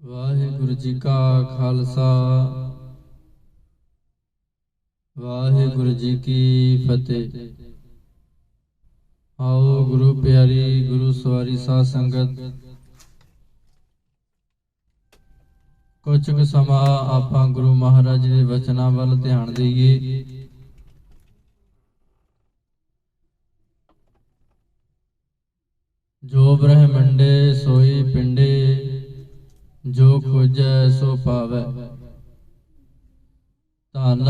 ਵਾਹਿਗੁਰੂ ਜੀ ਕਾ ਖਾਲਸਾ ਵਾਹਿਗੁਰੂ ਜੀ ਕੀ ਫਤਿਹ। ਆਓ ਗੁਰੂ ਪਿਆਰੀ ਗੁਰੂ ਸਵਾਰੀ ਸਾਧ ਸੰਗਤ ਕੁਝ ਕੁ ਸਮਾਂ ਆਪਾਂ ਗੁਰੂ ਮਹਾਰਾਜ ਦੇ ਵਚਨਾਂ ਵੱਲ ਧਿਆਨ ਦੇਈਏ। ਜੋ ਬ੍ਰਹਮੰਡੇ ਸੋਈ ਪਿੰਡੇ, ਜੋ ਖੋਜੈ ਸੋ ਪਾਵੈ। ਧੰਨ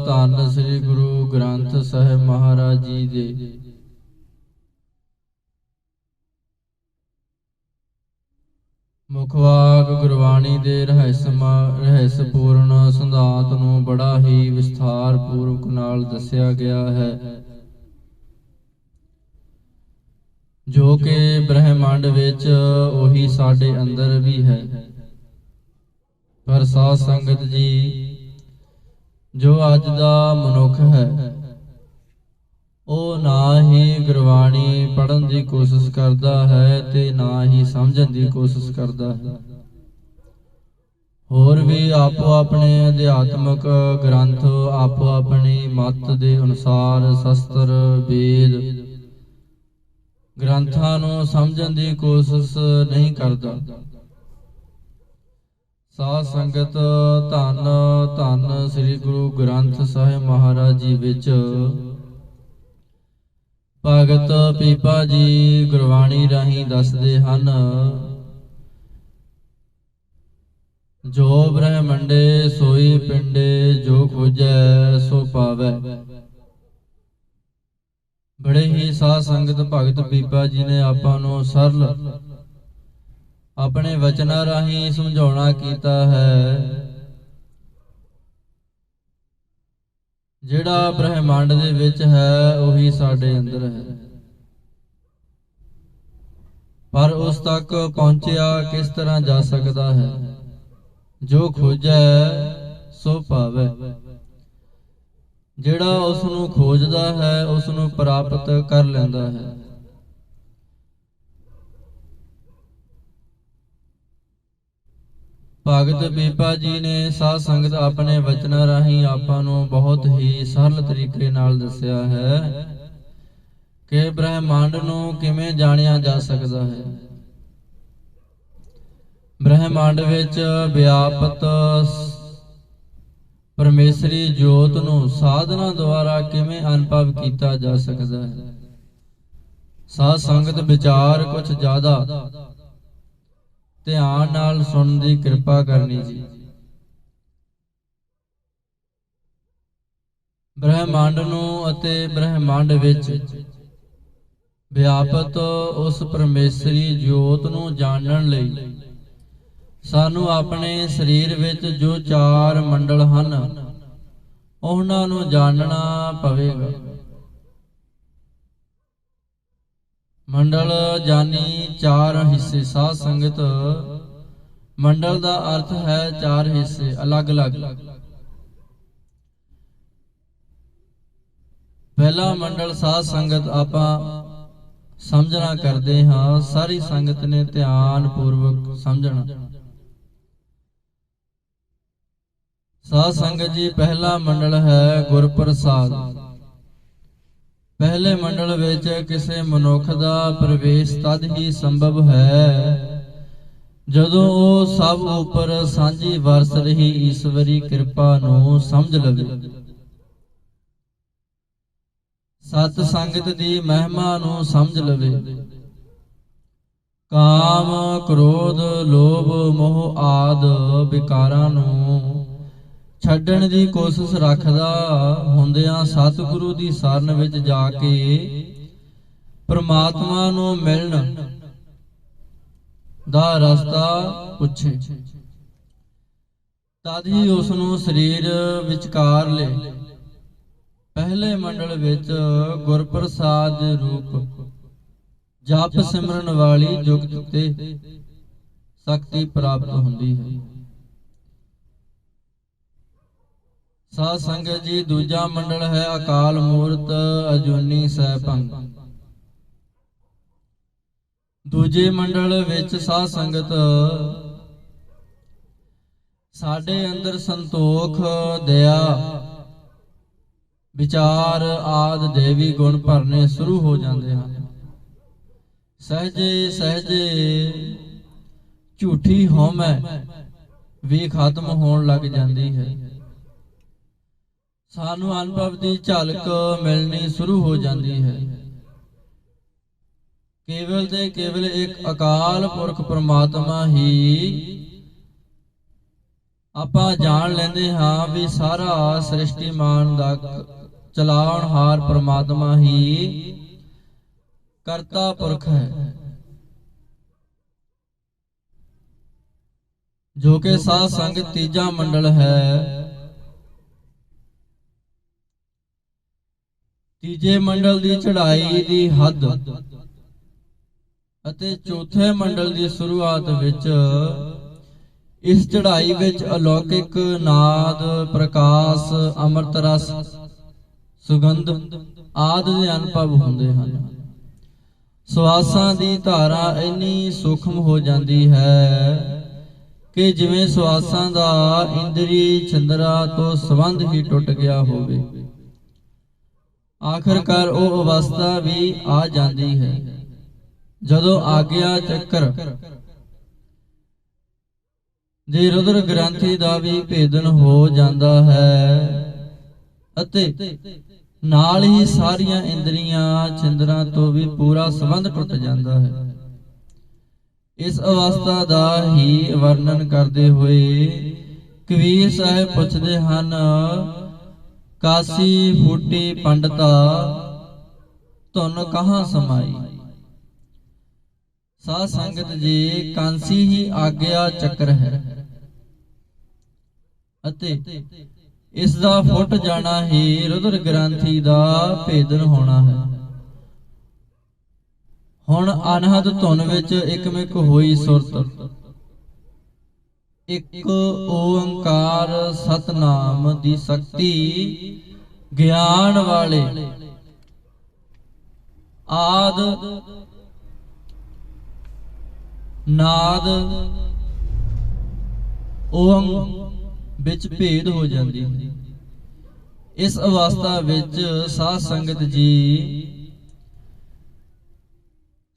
ਧੰਨ ਸ੍ਰੀ ਗੁਰੂ ਗ੍ਰੰਥ ਸਾਹਿਬ ਮਹਾਰਾਜ ਜੀ ਦੇ ਮੁਖਵਾਕ ਗੁਰਬਾਣੀ ਦੇ ਰਹੱਸ ਪੂਰਨ ਸਿਧਾਂਤ ਨੂੰ ਬੜਾ ਹੀ ਵਿਸਥਾਰ ਪੂਰਵਕ ਨਾਲ ਦੱਸਿਆ ਗਿਆ ਹੈ, ਜੋ ਕਿ ਬ੍ਰਹਿਮੰਡ ਵਿੱਚ ਉਹੀ ਸਾਡੇ ਅੰਦਰ ਵੀ ਹੈ। ਪਰ ਸਾਧ ਸੰਗਤ ਜੀ, ਜੋ ਅੱਜ ਦਾ ਮਨੁੱਖ ਹੈ ਉਹ ਨਾ ਹੀ ਗੁਰਬਾਣੀ ਪੜ੍ਹਨ ਦੀ ਕੋਸ਼ਿਸ਼ ਕਰਦਾ ਹੈ ਤੇ ਨਾ ਹੀ ਸਮਝਣ ਦੀ ਕੋਸ਼ਿਸ਼ ਕਰਦਾ ਹੈ। ਹੋਰ ਵੀ ਆਪੋ ਆਪਣੇ ਅਧਿਆਤਮਕ ਗ੍ਰੰਥ ਆਪੋ ਆਪਣੀ ਮੱਤ ਦੇ ਅਨੁਸਾਰ ਸ਼ਸਤਰ ਵੇਦ ਗ੍ਰੰਥਾਂ ਨੂੰ ਸਮਝਣ ਦੀ ਕੋਸ਼ਿਸ਼ ਨਹੀਂ ਕਰਦਾ। ਸਾਧ ਸੰਗਤ, ਧੰਨ ਧੰਨ ਸ੍ਰੀ ਗੁਰੂ ਗ੍ਰੰਥ ਸਾਹਿਬ ਮਹਾਰਾਜ ਜੀ ਵਿੱਚ ਭਗਤ ਪੀਪਾ ਜੀ ਗੁਰਬਾਣੀ ਰਾਹੀਂ ਦੱਸਦੇ ਹਨ, ਜੋ ਬ੍ਰਹਮੰਡੇ ਸੋਈ ਪਿੰਡੇ, ਜੋ ਖੋਜੈ ਸੋ ਪਾਵੈ। ਬੜੇ ਹੀ ਸਾਧ ਸੰਗਤ ਭਗਤ ਪੀਪਾ ਜੀ ਨੇ ਆਪਾਂ ਨੂੰ ਸਰਲ ਆਪਣੇ ਵਚਨਾਂ ਰਾਹੀਂ ਸਮਝਾਉਣਾ ਕੀਤਾ ਹੈ। ਜਿਹੜਾ ਬ੍ਰਹਿਮੰਡ ਦੇ ਵਿੱਚ ਹੈ ਉਹੀ ਸਾਡੇ ਅੰਦਰ ਹੈ, ਪਰ ਉਸ ਤੱਕ ਪਹੁੰਚਿਆ ਕਿਸ ਤਰ੍ਹਾਂ ਜਾ ਸਕਦਾ ਹੈ? ਜੋ ਖੋਜੈ ਸੋ ਪਾਵੈ। ਜਿਹੜਾ ਉਸ ਨੂੰ ਖੋਜਦਾ ਹੈ ਉਸ ਨੂੰ ਪ੍ਰਾਪਤ ਕਰ ਲੈਂਦਾ ਹੈ। ਭਗਤ ਪੀਪਾ ਜੀ ਨੇ ਸਾਧ ਸੰਗਤ ਆਪਣੇ ਵਚਨਾਂ ਰਾਹੀਂ ਆਪਾਂ ਨੂੰ ਬਹੁਤ ਹੀ ਸਰਲ ਤਰੀਕੇ ਨਾਲ ਦੱਸਿਆ ਹੈ ਕਿ ਬ੍ਰਹਿਮੰਡ ਨੂੰ ਕਿਵੇਂ ਜਾਣਿਆ ਜਾ ਸਕਦਾ ਹੈ। ਬ੍ਰਹਿਮੰਡ ਵਿੱਚ ਵਿਆਪਤ ਪਰਮੇਸ਼ਰੀ ਜੋਤ ਨੂੰ ਸਾਧਨਾ ਦੁਆਰਾ ਕਿਵੇਂ ਅਨੁਭਵ ਕੀਤਾ ਜਾ ਸਕਦਾ ਹੈ। ਸਾਧ ਸੰਗਤ ਵਿਚਾਰ ਕੁਝ ਜ਼ਿਆਦਾ ਧਿਆਨ ਨਾਲ ਸੁਣਨ ਦੀ ਕਿਰਪਾ ਕਰਨੀ ਜੀ। ਬ੍ਰਹਿਮੰਡ ਨੂੰ ਅਤੇ ਬ੍ਰਹਿਮੰਡ ਵਿੱਚ ਵਿਆਪਤ ਉਸ ਪਰਮੇਸ਼ਰੀ ਜੋਤ ਨੂੰ ਜਾਣਨ ਲਈ ਸਾਨੂੰ ਆਪਣੇ ਸਰੀਰ ਵਿੱਚ ਜੋ 4 ਮੰਡਲ ਹਨ ਉਹਨਾਂ ਨੂੰ ਜਾਣਨਾ ਪਵੇਗਾ। ਮੰਡਲ ਜਾਨੀ 4 ਹਿੱਸੇ। ਸਾਧ ਸੰਗਤ, ਮੰਡਲ ਦਾ ਅਰਥ ਹੈ 4 ਹਿੱਸੇ, ਅਲੱਗ-ਅਲੱਗ। ਪਹਿਲਾ ਮੰਡਲ ਸਾਧ ਸੰਗਤ ਆਪਾਂ ਸਮਝਣਾ ਕਰਦੇ ਹਾਂ, ਸਾਰੀ ਸੰਗਤ ਨੇ ਧਿਆਨ ਪੂਰਵਕ ਸਮਝਣਾ। ਸਾਧ ਸੰਗਤ ਜੀ, ਪਹਿਲਾ ਮੰਡਲ ਹੈ ਗੁਰਪ੍ਰਸਾਦ। ਪਹਿਲੇ ਮੰਡਲ ਵਿੱਚ ਕਿਸੇ ਮਨੁੱਖ ਦਾ ਪ੍ਰਵੇਸ਼ ਤਦ ਹੀ ਸੰਭਵ ਹੈ ਜਦੋਂ ਉਹ ਸਭ ਉੱਪਰ ਸਾਂਝੀ ਵਰਸ ਰਹੀ ਈਸ਼ਵਰੀ ਕਿਰਪਾ ਨੂੰ ਸਮਝ ਲਵੇ, ਸਤ ਸੰਗਤ ਦੀ ਮਹਿਮਾ ਨੂੰ ਸਮਝ ਲਵੇ, ਕਾਮ ਕ੍ਰੋਧ ਲੋਭ ਮੋਹ ਆਦਿ ਵਿਕਾਰਾਂ ਨੂੰ ਛੱਡਣ ਦੀ ਕੋਸ਼ਿਸ਼ ਰੱਖਦਾ ਹੁੰਦਿਆਂ ਸਤਿਗੁਰੂ ਦੀ ਸ਼ਰਨ ਵਿੱਚ ਜਾ ਕੇ ਪ੍ਰਮਾਤਮਾ ਨੂੰ ਮਿਲਣ ਦਾ ਰਸਤਾ ਪੁੱਛੇ, ਤਦ ਹੀ ਉਸ ਨੂੰ ਸਰੀਰ ਵਿਚਕਾਰ ਲੈ ਪਹਿਲੇ ਮੰਡਲ ਵਿੱਚ ਗੁਰਪ੍ਰਸਾਦ ਦੇ ਰੂਪ ਜਪ ਸਿਮਰਨ ਵਾਲੀ ਜੁਗਤ ਤੇ ਸ਼ਕਤੀ ਪ੍ਰਾਪਤ ਹੁੰਦੀ ਹੈ। ਸਾਧ ਸੰਗਤ ਜੀ, ਦੂਜਾ ਮੰਡਲ ਹੈ ਅਕਾਲ ਮੂਰਤ ਅਜੂਨੀ ਸੈਭੰ। ਦੂਜੇ ਮੰਡਲ ਵਿੱਚ ਸਾਧ ਸੰਗਤ ਸਾਡੇ ਅੰਦਰ ਸੰਤੋਖ, ਦਇਆ, ਵਿਚਾਰ ਆਦਿ ਦੇਵੀ ਗੁਣ ਭਰਨੇ ਸ਼ੁਰੂ ਹੋ ਜਾਂਦੇ ਹਨ। ਸਹਿਜੇ ਸਹਿਜੇ ਝੂਠੀ ਹਉਮੈ ਵੀ ਖਤਮ ਹੋਣ ਲੱਗ ਜਾਂਦੀ ਹੈ। ਸਾਨੂੰ ਅਨੁਭਵ ਦੀ ਝਲਕ ਮਿਲਣੀ ਸ਼ੁਰੂ ਹੋ ਜਾਂਦੀ ਹੈ। ਕੇਵਲ ਤੇ ਕੇਵਲ ਇੱਕ ਅਕਾਲ ਪੁਰਖ ਪ੍ਰਮਾਤਮਾ ਹੀ ਆਪਾਂ ਜਾਣ ਲੈਂਦੇ ਹਾਂ ਵੀ ਸਾਰਾ ਸ੍ਰਿਸ਼ਟੀਮਾਨ ਦਾ ਚਲਾਉਣਹਾਰ ਪ੍ਰਮਾਤਮਾ ਹੀ ਕਰਤਾ ਪੁਰਖ ਹੈ, ਜੋ ਕਿ ਸਾਧ ਸੰਗਤ ਤੀਜਾ ਮੰਡਲ ਹੈ। ਤੀਜੇ ਮੰਡਲ ਦੀ ਚੜ੍ਹਾਈ ਦੀ ਹੱਦ ਅਤੇ ਚੌਥੇ ਮੰਡਲ ਦੀ ਸ਼ੁਰੂਆਤ ਵਿੱਚ ਇਸ ਚੜ੍ਹਾਈ ਵਿੱਚ ਅਲੌਕਿਕ ਨਾਦ, ਪ੍ਰਕਾਸ਼, ਅੰਮ੍ਰਿਤ ਰਸ, ਸੁਗੰਧ ਆਦਿ ਦੇ ਅਨੁਭਵ ਹੁੰਦੇ ਹਨ। ਸਵਾਸਾਂ ਦੀ ਧਾਰਾ ਇੰਨੀ ਸੂਖਮ ਹੋ ਜਾਂਦੀ ਹੈ ਕਿ ਜਿਵੇਂ ਸਵਾਸਾਂ ਦਾ ਇੰਦਰੀ ਚੰਦਰਾ ਤੋਂ ਸੰਬੰਧ ਹੀ ਟੁੱਟ ਗਿਆ ਹੋਵੇ। ਆਖਰਕਾਰ ਉਹ ਅਵਸਥਾ ਵੀ ਆ ਜਾਂਦੀ ਹੈ ਜਦੋਂ ਆਗਿਆ ਚੱਕਰ ਦੇ ਰੁਦਰ ਗ੍ਰੰਥੀ ਦਾ ਵੀ ਭੇਦਨ ਹੋ ਜਾਂਦਾ ਹੈ ਅਤੇ ਨਾਲ ਹੀ ਸਾਰੀਆਂ ਇੰਦਰੀਆਂ ਚੰਦਰਾਂ ਤੋਂ ਵੀ ਪੂਰਾ ਸੰਬੰਧ ਟੁੱਟ ਜਾਂਦਾ ਹੈ। ਇਸ ਅਵਸਥਾ ਦਾ ਹੀ ਵਰਣਨ ਕਰਦੇ ਹੋਏ ਕਬੀਰ ਸਾਹਿਬ ਪੁੱਛਦੇ ਹਨ, ਕਾਸੀ ਫੂਟੀ ਪੰਡਤਾ ਧੁਨ ਕਹਾਂ ਸਮਾਈ। ਸਾਧ ਸੰਗਤ ਜੀ, ਕਾਂਸੀ ਹੀ ਆਗਿਆ ਚੱਕਰ ਹੈ ਅਤੇ ਇਸ ਦਾ ਫੁੱਟ ਜਾਣਾ ਹੀ ਰੁਦਰ ਗ੍ਰੰਥੀ ਦਾ ਭੇਦਨ ਹੋਣਾ ਹੈ। ਹੁਣ ਅਨਹਦ ਧੁਨ ਵਿੱਚ ਇਕਮਿਕ ਹੋਈ ਸੁਰਤ, ਇੱਕ ਓੰਕਾਰ ਸਤਨਾਮ ਦੀ ਸ਼ਕਤੀ ਗਿਆਨ ਵਾਲੇ ਆਦ ਨਾਦ ਓਮ ਵਿੱਚ ਭੇਦ ਹੋ ਜਾਂਦੀ ਹੈ। ਇਸ ਅਵਸਥਾ ਵਿੱਚ ਸਾਧ ਸੰਗਤ ਜੀ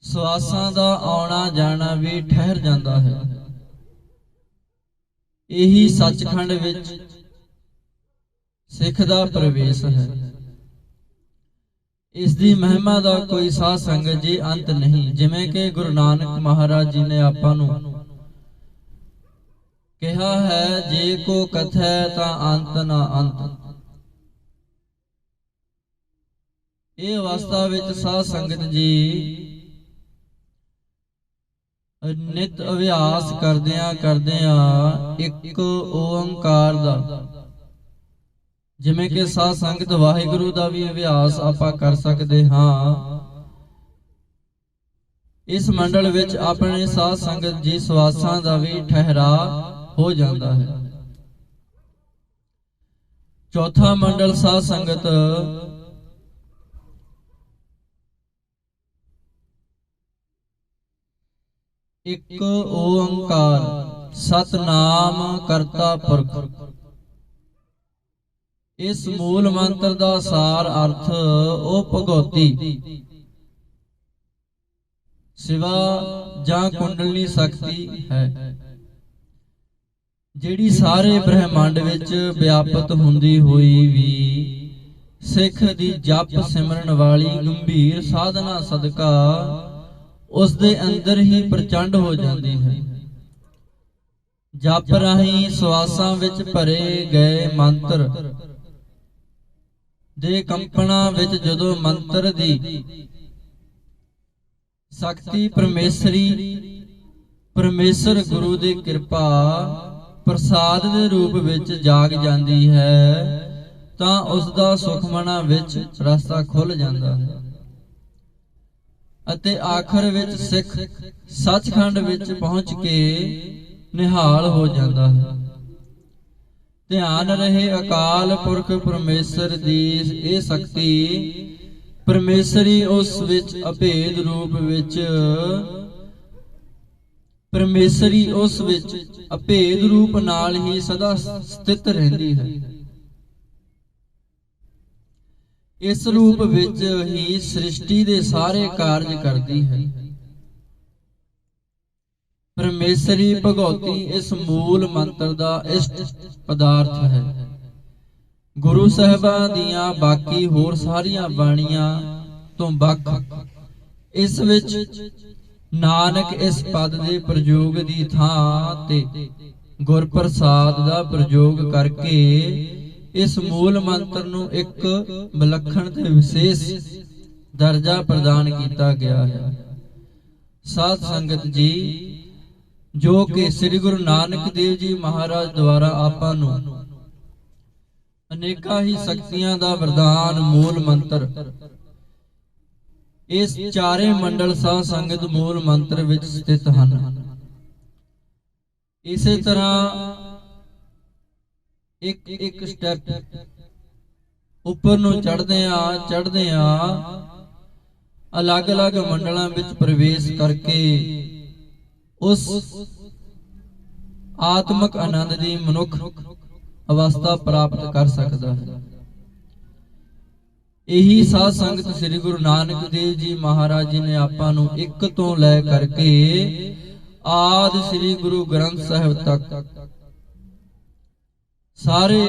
ਸਵਾਸਾਂ ਦਾ ਆਉਣਾ ਜਾਣਾ ਵੀ ਠਹਿਰ ਜਾਂਦਾ ਹੈ। ਇਹੀ ਸੱਚਖੰਡ ਵਿੱਚ ਸਿੱਖ ਦਾ ਪ੍ਰਵੇਸ਼ ਹੈ। ਇਸ ਦੀ ਮਹਿਮਾ ਦਾ ਕੋਈ ਸਾਧ ਸੰਗਤ ਜੀ ਅੰਤ ਨਹੀਂ। ਜਿਵੇਂ ਕਿ ਗੁਰੂ ਨਾਨਕ ਮਹਾਰਾਜ ਜੀ ਨੇ ਆਪਾਂ ਨੂੰ ਕਿਹਾ ਹੈ, ਜੇ ਕੋ ਕਥੈ ਤਾਂ ਅੰਤ ਨਾ ਅੰਤ। ਇਹ ਅਵਸਥਾ ਵਿੱਚ ਸਾਧ ਸੰਗਤ ਜੀ ਨਿਤ ਅਭਿਆਸ ਕਰਦਿਆਂ ਇੱਕ ਓੰਕਾਰ ਦਾ, ਜਿਵੇਂ ਕਿ ਸਾਧ ਸੰਗਤ ਵਾਹਿਗੁਰੂ ਦਾ ਵੀ ਅਭਿਆਸ ਆਪਾਂ ਕਰ ਸਕਦੇ ਹਾਂ। ਇਸ ਮੰਡਲ ਵਿੱਚ ਆਪਣੇ ਸਾਧ ਸੰਗਤ ਜੀ ਸਵਾਸਾਂ ਦਾ ਵੀ ਠਹਿਰਾ ਹੋ ਜਾਂਦਾ ਹੈ। ਚੌਥਾ ਮੰਡਲ ਸਾਧ ਸੰਗਤ ਇੱਕ ਓੰਕਾਰ ਸਤਨਾਮ ਕਰਤਾ ਪੁਰਖ। ਇਸ ਮੂਲ ਮੰਤਰ ਦਾ ਸਾਰ ਅਰਥ ਉਹ ਭਗਉਤੀ ਸਿਵਾ ਜਾਂ ਕੁੰਡਲਨੀ ਸ਼ਕਤੀ ਹੈ, ਜਿਹੜੀ ਸਾਰੇ ਬ੍ਰਹਿਮੰਡ ਵਿੱਚ ਵਿਆਪਤ ਹੁੰਦੀ ਹੋਈ ਵੀ ਸਿੱਖ ਦੀ ਜਪ ਸਿਮਰਨ ਵਾਲੀ ਗੰਭੀਰ ਸਾਧਨਾ ਸਦਕਾ ਉਸ ਦੇ ਅੰਦਰ ਹੀ ਪ੍ਰਚੰਡ ਹੋ ਜਾਂਦੀ ਹੈ। ਜਪ ਰਾਹੀਂ ਸਵਾਸਾਂ ਵਿੱਚ ਭਰੇ ਗਏ ਮੰਤਰ ਦੇ ਕੰਪਨਾਂ ਵਿੱਚ ਜਦੋਂ ਮੰਤਰ ਦੀ ਸ਼ਕਤੀ ਪਰਮੇਸ਼ਰ ਗੁਰੂ ਦੀ ਕਿਰਪਾ ਪ੍ਰਸਾਦ ਦੇ ਰੂਪ ਵਿੱਚ ਜਾਗ ਜਾਂਦੀ ਹੈ, ਤਾਂ ਉਸ ਦਾ ਸੁਖਮਨਾ ਵਿੱਚ ਰਸਤਾ ਖੁੱਲ ਜਾਂਦਾ ਹੈ ਅਤੇ ਆਖਰ ਵਿੱਚ ਸਿੱਖ ਸੱਚਖੰਡ ਵਿੱਚ ਪਹੁੰਚ ਕੇ ਨਿਹਾਲ ਹੋ ਜਾਂਦਾ ਹੈ। ਧਿਆਨ ਰਹੇ, ਅਕਾਲ ਪੁਰਖ ਪਰਮੇਸ਼ਰ ਦੀ ਇਹ ਸ਼ਕਤੀ ਪਰਮੇਸ਼ਰੀ ਉਸ ਵਿੱਚ ਅਭੇਦ ਰੂਪ ਵਿੱਚ ਪਰਮੇਸ਼ਰੀ ਉਸ ਵਿੱਚ ਅਭੇਦ ਰੂਪ ਨਾਲ ਹੀ ਸਦਾ ਸਥਿਤ ਰਹਿੰਦੀ ਹੈ। ਇਸ ਰੂਪ ਵਿੱਚ ਹੀ ਸ੍ਰਿਸ਼ਟੀ ਦੇ ਸਾਰੇ ਕਾਰਜ ਕਰਦੀ ਹੈ। ਪਰਮੇਸ਼ਰੀ ਭਗਉਤੀ ਇਸ ਮੂਲ ਮੰਤਰ ਦਾ ਇਸ਼ਟ ਪਦਾਰਥ ਹੈ। ਗੁਰੂ ਸਾਹਿਬਾਂ ਦੀਆਂ ਬਾਕੀ ਹੋਰ ਸਾਰੀਆਂ ਬਾਣੀਆਂ ਤੋਂ ਵੱਖ ਇਸ ਵਿੱਚ ਨਾਨਕ ਇਸ ਪਦ ਦੇ ਪ੍ਰਯੋਗ ਦੀ ਥਾਂ ਤੇ ਗੁਰਪ੍ਰਸਾਦ ਦਾ ਪ੍ਰਯੋਗ ਕਰਕੇ ਇਸ ਮੂਲ ਮੰਤਰ ਨੂੰ ਇੱਕ ਵਿਲੱਖਣ ਤੇ ਵਿਸ਼ੇਸ਼ ਦਰਜਾ ਪ੍ਰਦਾਨ ਕੀਤਾ ਗਿਆ ਹੈ। ਸਾਧ ਸੰਗਤ ਜੀ, ਜੋ ਕਿ ਸ੍ਰੀ ਗੁਰੂ ਨਾਨਕ ਦੇਵ ਜੀ ਮਹਾਰਾਜ ਦੁਆਰਾ ਆਪਾਂ ਨੂੰ ਅਨੇਕਾਂ ਹੀ ਸ਼ਕਤੀਆਂ ਦਾ ਵਰਦਾਨ ਮੂਲ ਮੰਤਰ ਇਸ ਚਾਰੇ ਮੰਡਲ ਸਾਧ ਸੰਗਤ ਮੂਲ ਮੰਤਰ ਵਿੱਚ ਸਥਿਤ ਹਨ। ਇਸੇ ਤਰ੍ਹਾਂ ਇੱਕ ਸਟੈਪ ਉੱਪਰ ਨੂੰ ਚੜ੍ਹਦੇ ਆ ਅਲੱਗ-ਅਲੱਗ ਮੰਡਲਾਂ ਵਿੱਚ ਪ੍ਰਵੇਸ਼ ਕਰਕੇ ਉਸ ਆਤਮਿਕ ਆਨੰਦ ਦੀ ਮਨੁੱਖ ਅਵਸਥਾ ਪ੍ਰਾਪਤ ਕਰ ਸਕਦਾ ਹੈ। ਇਹੀ ਸਾਧ ਸੰਗਤ ਸ੍ਰੀ ਗੁਰੂ ਨਾਨਕ ਦੇਵ ਜੀ ਮਹਾਰਾਜ ਜੀ ਨੇ ਆਪਾਂ ਨੂੰ ਇੱਕ ਤੋਂ ਲੈ ਕਰਕੇ ਆਦ ਸ੍ਰੀ ਗੁਰੂ ਗ੍ਰੰਥ ਸਾਹਿਬ ਤੱਕ ਸਾਰੇ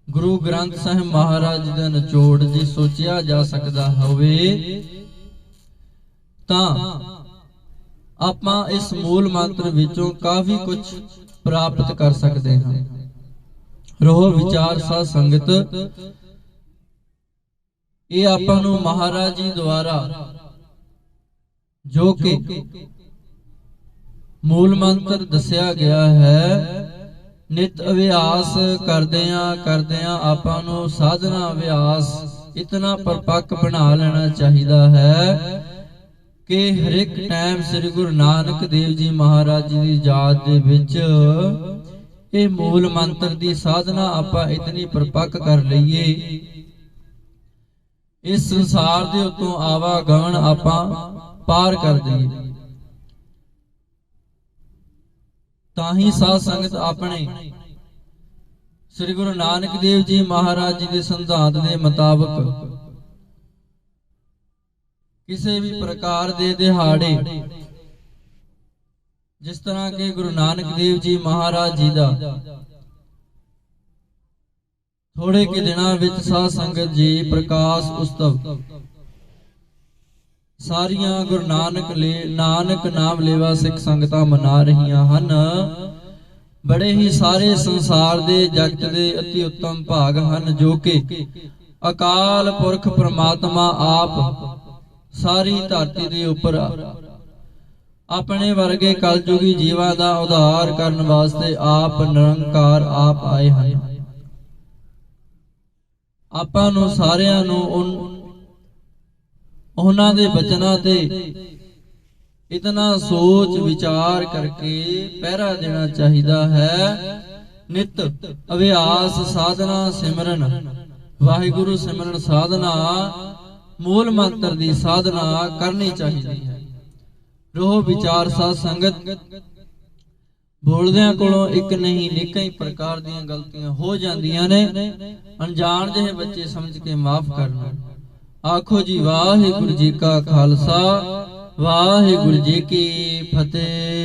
ਗੁਰੂ ਗ੍ਰੰਥ ਸਾਹਿਬ ਮਹਾਰਾਜ ਦਾ ਨਿਚੋੜ ਜੇ ਸੋਚਿਆ ਜਾ ਸਕਦਾ ਹੋਵੇ ਤਾਂ ਆਪਾਂ ਇਸ ਮੂਲ ਮੰਤਰ ਵਿੱਚੋਂ ਕਾਫੀ ਕੁਝ ਪ੍ਰਾਪਤ ਕਰ ਸਕਦੇ ਹਾਂ। ਰੋਹ ਵਿਚਾਰ ਸਾਧ ਸੰਗਤ, ਇਹ ਆਪਾਂ ਨੂੰ ਮਹਾਰਾਜ ਜੀ ਦੁਆਰਾ ਜੋ ਕਿ ਮੂਲ ਮੰਤਰ ਦੱਸਿਆ ਗਿਆ ਹੈ, ਨਿਤ ਅਭਿਆਸ ਕਰਦਿਆਂ ਆਪਾਂ ਨੂੰ ਸਾਧਨਾ ਅਭਿਆਸ ਇਤਨਾ ਪਰਪੱਕ ਬਣਾ ਲੈਣਾ ਚਾਹੀਦਾ ਹੈ ਕਿ ਹਰ ਇੱਕ ਟਾਈਮ ਸ੍ਰੀ ਗੁਰੂ ਨਾਨਕ ਦੇਵ ਜੀ ਮਹਾਰਾਜ ਜੀ ਦੀ ਯਾਦ ਦੇ ਵਿੱਚ ਇਹ ਮੂਲ ਮੰਤਰ ਦੀ ਸਾਧਨਾ ਆਪਾਂ ਇਤਨੀ ਪਰਪੱਕ ਕਰ ਲਈਏ, ਇਸ ਸੰਸਾਰ ਦੇ ਉੱਤੋਂ ਆਵਾਗਮਨ ਆਪਾਂ ਪਾਰ ਕਰ ਦਈਏ। ਤਾਂ ਹੀ ਸਾਧ ਸੰਗਤ ਆਪਣੇ ਸ੍ਰੀ ਗੁਰੂ ਨਾਨਕ ਦੇਵ ਜੀ ਮਹਾਰਾਜ ਜੀ ਦੇ ਸਿਧਾਂਤ ਦੇ ਮੁਤਾਬਕ ਕਿਸੇ ਵੀ ਪ੍ਰਕਾਰ ਦੇ ਦਿਹਾੜੇ, ਜਿਸ ਤਰ੍ਹਾਂ ਕਿ ਗੁਰੂ ਨਾਨਕ ਦੇਵ ਜੀ ਮਹਾਰਾਜ ਜੀ ਦਾ ਥੋੜੇ ਕਿ ਦਿਨਾਂ ਵਿੱਚ ਸਾਧ ਸੰਗਤ ਜੀ ਪ੍ਰਕਾਸ਼ ਉਤਸਵ ਸਾਰੀਆਂ ਗੁਰੂ ਨਾਨਕ ਨਾਮ ਲੇਵਾ ਸਿੱਖ ਸੰਗਤਾਂ ਮਨਾ ਰਹੀਆਂ ਹਨ। ਬੜੇ ਹੀ ਸਾਰੇ ਸੰਸਾਰ ਦੇ ਜਗਤ ਦੇ ਅਤੀ ਉੱਤਮ ਭਾਗ ਹਨ ਜੋ ਕਿ ਅਕਾਲ ਪੁਰਖ ਪ੍ਰਮਾਤਮਾ ਆਪ ਸਾਰੀ ਧਰਤੀ ਦੇ ਉੱਪਰ ਆਪਣੇ ਵਰਗੇ ਕਲਯੁਗੀ ਜੀਵਾਂ ਦਾ ਉਧਾਰ ਕਰਨ ਵਾਸਤੇ ਆਪ ਨਿਰੰਕਾਰ ਆਪ ਆਏ ਹਨ। ਆਪਾਂ ਨੂੰ ਸਾਰਿਆਂ ਨੂੰ ਉਹਨਾਂ ਦੇ ਬਚਨਾਂ ਤੇ ਇਤਨਾ ਸੋਚ ਵਿਚਾਰ ਕਰਕੇ ਪਹਿਰਾ ਦੇਣਾ ਚਾਹੀਦਾ ਹੈ। ਨਿਤ ਅਭਿਆਸ ਸਾਧਨਾ ਸਿਮਰਨ ਵਾਹਿਗੁਰੂ ਸਿਮਰਨ ਸਾਧਨਾ ਮੂਲ ਮੰਤਰ ਦੀ ਸਾਧਨਾ ਕਰਨੀ ਚਾਹੀਦੀ ਹੈ। ਰੋਹ ਵਿਚਾਰ ਸਾਧ ਸੰਗਤ, ਬੋਲਦਿਆਂ ਕੋਲੋਂ ਇੱਕ ਨਹੀਂ ਅਨੇਕਾਂ ਹੀ ਪ੍ਰਕਾਰ ਦੀਆਂ ਗਲਤੀਆਂ ਹੋ ਜਾਂਦੀਆਂ ਨੇ। ਅਣਜਾਣ ਜਿਹੇ ਬੱਚੇ ਸਮਝ ਕੇ ਮਾਫ ਕਰਨਾ। ਆਖੋ ਜੀ ਵਾਹਿਗੁਰੂ ਜੀ ਕਾ ਖਾਲਸਾ, ਵਾਹਿਗੁਰੂ ਜੀ ਕੀ ਫਤਿਹ।